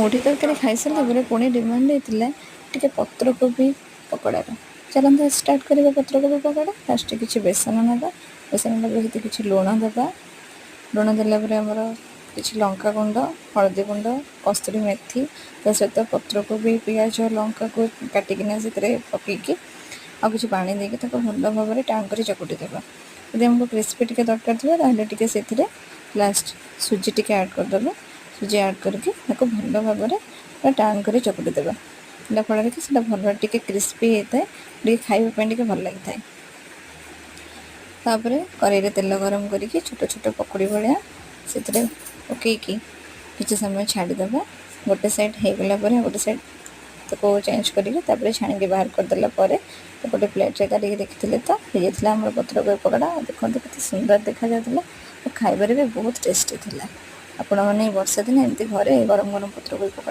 मुढ़ी तरकारी खाई सारा पर पुणी डिमांड होता टे पत्रकोबी पकड़ार। चलते स्टार्ट करवा पत्रकोबी पकड़ा। फास्ट किसी बेसन ना बेसन सहित किसी लुण देवा। लुण देलापर आमर किसी लंका गुंड हलदी गुंड कस्तूरी मेथी ता सहित पत्रकोबी पियाज लंका को काटिकिना से पकईकी आ कि पानी देकी भल भाव में टाण कर चकुटी देवा। यदि आमको क्रिस्पी टी दरकार थोड़ा से लास्ट सुजी टी ऐड करदेव। सुजी ऐड करके भल भाव में टाण कर चकुटी देवा। फल कि भल टे क्रिस्पी होता है खावाई भल लगी था। तापर कड़ाई तेल गरम करके छोट छोट पकड़ी भाया से पकईकी किसी समय छाड़ीदेव। गोटे साइड हो गला गोटे साइड तो चेंज करके छाणी बाहर करदेला गोटे प्लेट काटिक देखते तो हो जाता आम पत्रकोबी पकड़ा। देखते के सुंदर देखा जाता खाइबार भी बहुत टेस्टी था। आपण मैंने वर्षा दिन एमती घरे गरम गरम पत्रकोबी पकड़ा